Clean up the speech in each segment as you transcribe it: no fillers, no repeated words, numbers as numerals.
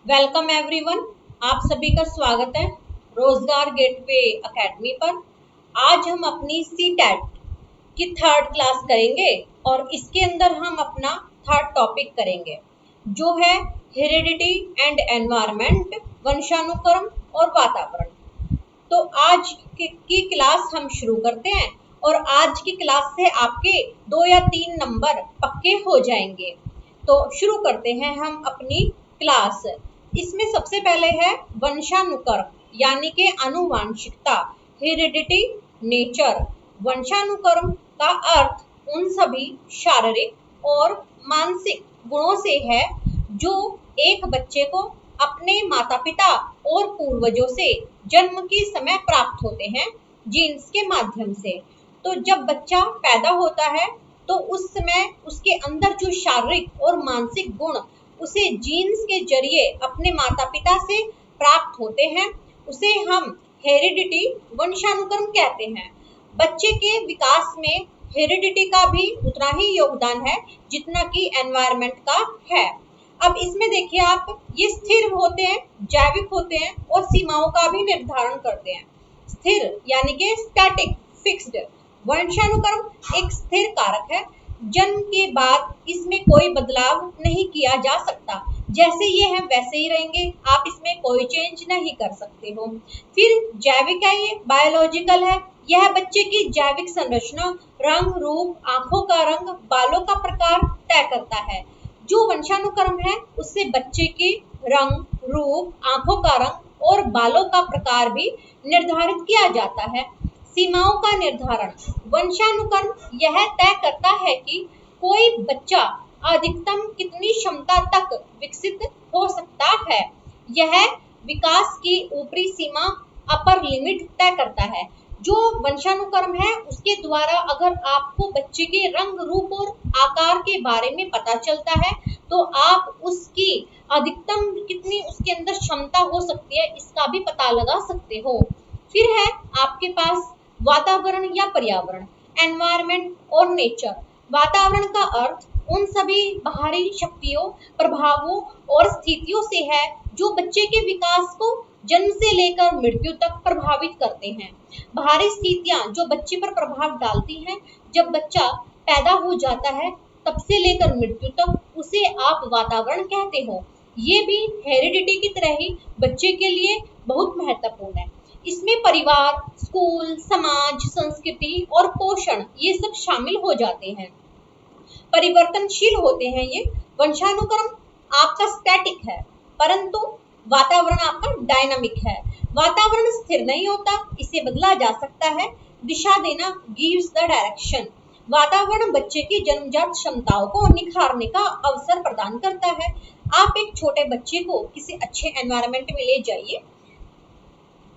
Welcome everyone. आप सभी का स्वागत है रोजगार गेटवे एकेडमी पर। आज हम अपनी सी टेट की थर्ड क्लास करेंगे और इसके अंदर हम अपना थर्ड टॉपिक करेंगे जो है हेरिडिटी एंड एनवायरनमेंट, वंशानुक्रम और वातावरण। तो आज की क्लास हम शुरू करते हैं और आज की क्लास से आपके 2 या 3 नंबर पक्के हो जाएंगे। तो शुरू करते हैं हम अपनी क्लास। इसमें सबसे पहले है वंशानुक्रम यानी कि आनुवांशिकता, हेरिडिटी, नेचर। वंशानुक्रम का अर्थ उन सभी शारीरिक और मानसिक गुणों से है जो एक बच्चे को अपने माता पिता और पूर्वजों से जन्म के समय प्राप्त होते हैं जीन्स के माध्यम से। तो जब बच्चा पैदा होता है तो उस समय उसके अंदर जो शारीरिक और मानसिक गुण उसे जीन्स के जरिए अपने माता पिता से प्राप्त होते हैं उसे हम हेरिडिटी, वंशानुक्रम कहते हैं। बच्चे के विकास में हेरिडिटी का भी उतना ही योगदान है जितना कि एनवायरनमेंट का है। अब इसमें देखिए आप, ये स्थिर होते हैं, जैविक होते हैं और सीमाओं का भी निर्धारण करते हैं। स्थिर यानी कि स्टैटिक, फिक्स्ड। वंशानुक्रम एक स्थिर कारक है, जन्म के बाद इसमें कोई बदलाव नहीं किया जा सकता, जैसे ये हैं वैसे ही रहेंगे, आप इसमें कोई चेंज नहीं कर सकते हो। फिर जैविक है, ये बायोलॉजिकल है। यह बच्चे की जैविक संरचना, रंग, रूप, आंखों का रंग, बालों का प्रकार तय करता है। जो वंशानुक्रम है उससे बच्चे के रंग, रूप, आंखों का रंग और बालों का प्रकार भी निर्धारित किया जाता है। सीमाओं का निर्धारण, वंशानुक्रम यह तय करता है कि कोई बच्चा अधिकतम कितनी क्षमता तक विकसित हो सकता है। यह विकास की ऊपरी सीमा, अपर लिमिट तय करता है। जो वंशानुक्रम है उसके द्वारा अगर आपको बच्चे के रंग, रूप और आकार के बारे में पता चलता है तो आप उसकी अधिकतम कितनी उसके अंदर क्षमता हो सकती है इसका भी पता लगा सकते हो। फिर है आपके पास वातावरण या पर्यावरण, एनवायरनमेंट और नेचर। वातावरण का अर्थ उन सभी बाहरी शक्तियों, प्रभावों और स्थितियों से है जो बच्चे के विकास को जन्म से लेकर मृत्यु तक प्रभावित करते हैं। बाहरी स्थितियां जो बच्चे पर प्रभाव डालती हैं, जब बच्चा पैदा हो जाता है तब से लेकर मृत्यु तक उसे आप वातावरण कहते हो। ये भी हेरिडिटी की तरह ही बच्चे के लिए बहुत महत्वपूर्ण है। इसमें परिवार, स्कूल, समाज, संस्कृति और पोषण ये सब शामिल हो जाते हैं। परिवर्तनशील होते हैं ये। वंशानुक्रम आपका स्टैटिक है परंतु वातावरण आपका डायनामिक है। वातावरण स्थिर नहीं होता, इसे बदला जा सकता है। दिशा देना, गिव्स द डायरेक्शन। वातावरण बच्चे की जन्मजात क्षमताओं को निखारने का अवसर प्रदान करता है। आप एक छोटे बच्चे को किसी अच्छे एनवायरनमेंट में ले जाइए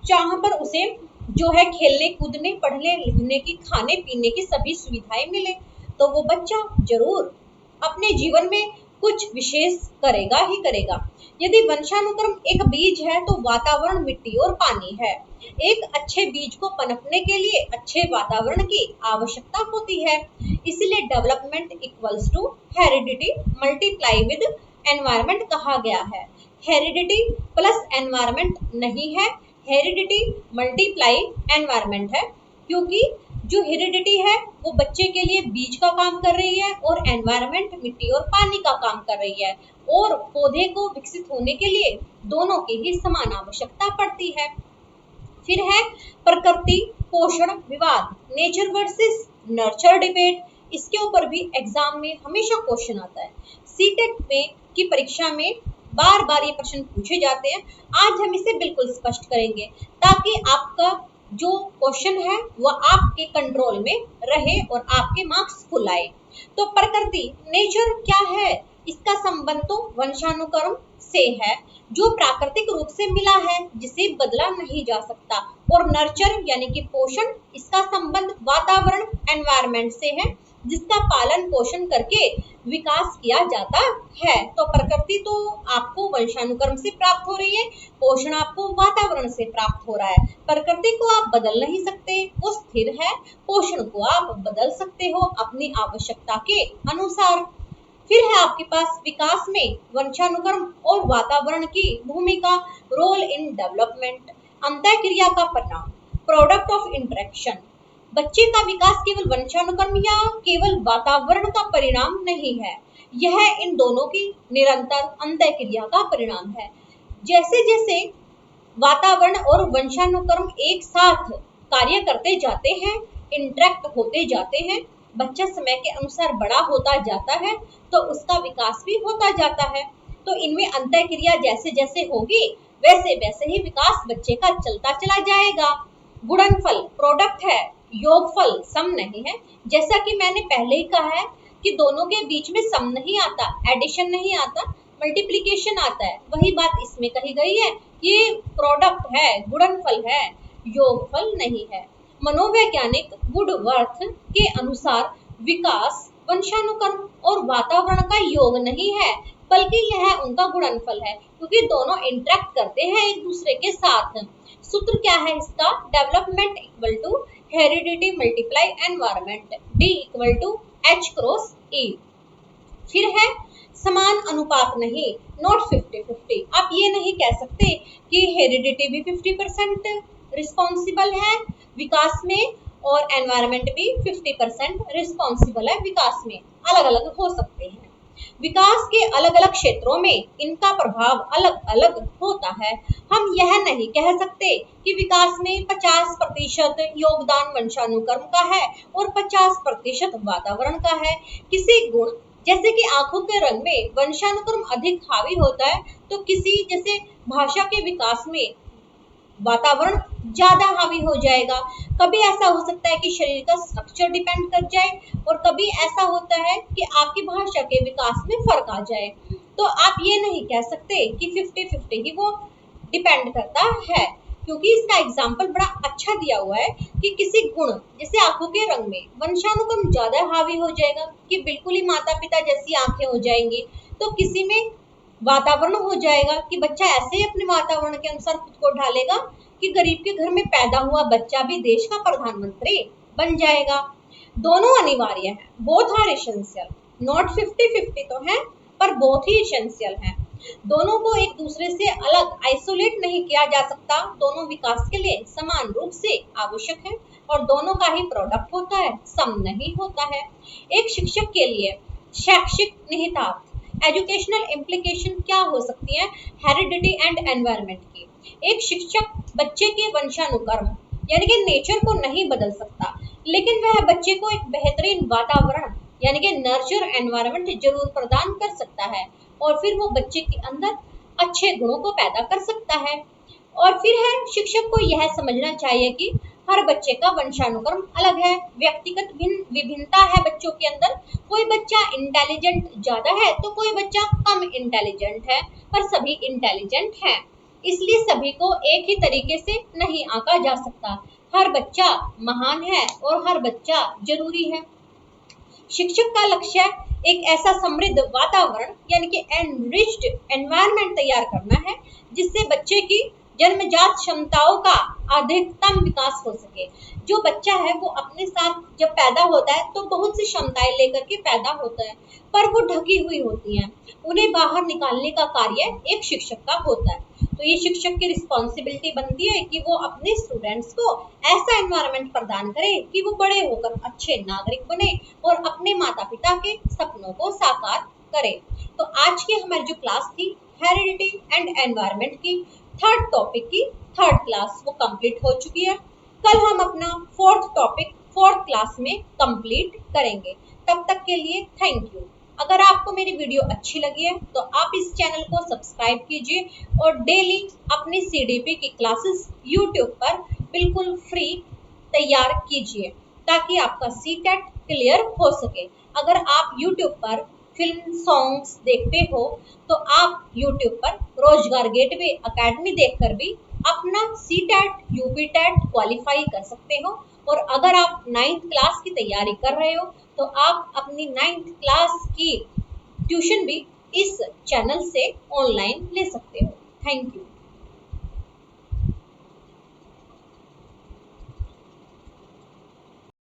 जहां पर उसे जो है खेलने कूदने, पढ़ने लिखने की, खाने पीने की सभी सुविधाएं मिले तो वो बच्चा जरूर अपने जीवन में कुछ विशेष करेगा ही करेगा। यदि वंशानुक्रम एक बीज है तो वातावरण मिट्टी और पानी है। एक अच्छे बीज को पनपने के लिए अच्छे वातावरण की आवश्यकता होती है। इसलिए development equals to heredity multiply with environment कहा गया है। हेरिडिटी प्लस एनवायरनमेंट नहीं है, हेरिडिटी मल्टीप्लाई एनवायरनमेंट है, क्योंकि जो हेरिडिटी है वो बच्चे के लिए बीज का काम कर रही है और एनवायरनमेंट मिट्टी और पानी का काम कर रही है, और पौधे को विकसित होने के लिए दोनों की ही समान आवश्यकता पड़ती है। फिर है प्रकृति पोषण विवाद, नेचर वर्सेस नर्चर डिबेट। इसके ऊपर भी एग्जाम में हमेशा क्वेश्चन आता है। सीटेट में की परीक्षा में बार बार ये प्रश्न पूछे जाते हैं। आज हम इसे बिल्कुल स्पष्ट करेंगे ताकि आपका जो क्वेश्चन है वह आपके कंट्रोल में रहे और आपके मार्क्स फुल आए। तो प्रकृति, नेचर क्या है? इसका संबंध तो वंशानुक्रम से है जो प्राकृतिक रूप से मिला है, जिसे बदला नहीं जा सकता। और नर्चर यानी कि पोषण, इसका संबंध वातावरण एनवायरनमेंट से है जिसका पालन पोषण करके विकास किया जाता है। तो प्रकृति तो आपको वंशानुक्रम से प्राप्त हो रही है, पोषण आपको वातावरण से प्राप्त हो रहा है। प्रकृति को आप बदल नहीं सकते, वो स्थिर है। पोषण को आप बदल सकते हो अपनी आवश्यकता के अनुसार। फिर है आपके पास विकास में वंशानुक्रम और वातावरण की भूमिका, रोल इन डेवलपमेंट, अंतःक्रिया का परिणाम, प्रोडक्ट ऑफ इंटरेक्शन। बच्चे का विकास केवल वंशानुक्रम या केवल वातावरण का परिणाम नहीं है, यह इन दोनों की निरंतर अंतःक्रिया का परिणाम है। जैसे जैसे वातावरण और वंशानुक्रम एक साथ कार्य करते जाते हैं, इंटरेक्ट होते जाते हैं, बच्चा समय के अनुसार बड़ा होता जाता है तो उसका विकास भी होता जाता है। तो इनमें अंतःक्रिया जैसे जैसे होगी वैसे वैसे ही विकास बच्चे का चलता चला जाएगा। गुणनफल प्रोडक्ट है, योगफल सम नहीं है। जैसा कि मैंने पहले ही कहा है कि दोनों के बीच में सम नहीं आता, एडिशन नहीं आता, मल्टीप्लिकेशन आता है। वही बात इसमें कही गई है, ये प्रोडक्ट है, गुणनफल है, योगफल नहीं है। मनोवैज्ञानिक वुडवर्थ के अनुसार विकास वंशानुक्रम और वातावरण का योग नहीं है, बल्कि यह उनका गुणनफल है, क्योंकि दोनों इंटरेक्ट करते हैं एक दूसरे के साथ। सूत्र क्या है इसका? Development equal to heredity multiply environment, D equal to H cross E। फिर है समान अनुपात नहीं, नॉट 50-50। आप ये नहीं कह सकते कि हेरिडिटी भी 50% रिस्पॉन्सिबल है विकास में और एनवायरमेंट भी 50% रिस्पॉन्सिबल है विकास में, अलग अलग हो सकते हैं। विकास के अलग अलग क्षेत्रों में इनका प्रभाव अलग अलग होता है। हम यह नहीं कह सकते कि विकास में 50% योगदान वंशानुक्रम का है और 50% वातावरण का है। किसी गुण जैसे कि आंखों के रंग में वंशानुक्रम अधिक हावी होता है, तो किसी जैसे भाषा के विकास में वातावरण ज्यादा हावी हो जाएगा। कभी ऐसा हो सकता है कि शरीर का स्ट्रक्चर डिपेंड कर जाए और कभी ऐसा होता है कि आपकी भाषा के विकास में फर्क आ जाए। तो आप ये नहीं कह सकते कि 50-50 ही वो डिपेंड करता है, क्योंकि इसका एग्जाम्पल बड़ा अच्छा दिया हुआ है कि किसी गुण जैसे आंखों के रंग में वंशानुक्रम ज्यादा हावी हो जाएगा कि बिल्कुल ही माता पिता जैसी आंखें हो जाएंगी, तो किसी में वातावरण हो जाएगा कि बच्चा ऐसे ही अपने वातावरण के अनुसार खुद को ढालेगा कि गरीब के घर में पैदा हुआ बच्चा भी देश का प्रधानमंत्री बन जाएगा। दोनों अनिवार्य हैं, बोथ आर एसेंशियल, नॉट 50-50 तो है पर बोथ ही एसेंशियल हैं। दोनों को एक दूसरे से अलग आइसोलेट नहीं किया जा सकता, दोनों विकास के लिए समान रूप से आवश्यक है और दोनों का ही प्रोडक्ट होता है, सम नहीं होता है। एक शिक्षक के लिए शैक्षिक निहितार्थ, एजुकेशनल इम्प्लीकेशन क्या हो सकती है हेरिडिटी एंड एनवायरनमेंट की? एक शिक्षक बच्चे के वंशानुक्रम यानी कि नेचर को नहीं बदल सकता, लेकिन वह बच्चे को एक बेहतरीन वातावरण यानी कि नर्चर एनवायरनमेंट जरूर प्रदान कर सकता है और फिर वो बच्चे के अंदर अच्छे गुणों को पैदा कर सकता है। और फिर है शिक्षक को यह समझना चाहिए कि हर बच्चे का वंशानुक्रम अलग है, व्यक्तिगत विभिन्नता है बच्चों के अंदर। कोई बच्चा इंटेलिजेंट ज्यादा है तो कोई बच्चा कम इंटेलिजेंट है, पर सभी इंटेलिजेंट है, इसलिए सभी को एक ही तरीके से नहीं आंका जा सकता। हर बच्चा महान है और हर बच्चा जरूरी है। शिक्षक का लक्ष्य एक ऐसा समृद्ध वातावरण यानी कि एनरिच्ड एनवायरनमेंट तैयार करना है जिससे बच्चे की जन्मजात क्षमताओं का अधिकतम विकास हो सके। जो बच्चा है वो अपने साथ जब पैदा होता है तो बहुत सी क्षमताएं लेकर के पैदा होता है, पर वो ढकी हुई होती हैं, उन्हें बाहर निकालने का कार्य एक शिक्षक का होता है। तो ये शिक्षक की रिस्पॉन्सिबिलिटी बनती है कि वो अपने स्टूडेंट्स को ऐसा एनवायरनमेंट प्रदान करे कि वो बड़े होकर अच्छे नागरिक बने और अपने माता पिता के सपनों को साकार करे। तो आज की हमारी जो क्लास थी हेरिडिटी एंड एनवायरनमेंट की थर्ड टॉपिक की थर्ड क्लास वो कंप्लीट हो चुकी है। कल हम अपना फोर्थ टॉपिक फोर्थ क्लास में कंप्लीट करेंगे। तब तक के लिए थैंक यू। अगर आपको मेरी वीडियो अच्छी लगी है तो आप इस चैनल को सब्सक्राइब कीजिए और डेली अपनी CDP की क्लासेस YouTube पर बिल्कुल फ्री तैयार कीजिए ताकि आपका CTET क्लियर हो सके। अगर आप YouTube पर फिल्म सॉन्ग्स देखते हो तो आप YouTube पर रोजगार गेटवे एकेडमी देखकर भी अपना CTET UPTET क्वालिफाई कर सकते हो। और अगर आप 9th क्लास की तैयारी कर रहे हो तो आप अपनी 9th क्लास की ट्यूशन भी इस चैनल से ऑनलाइन ले सकते हो। Thank you.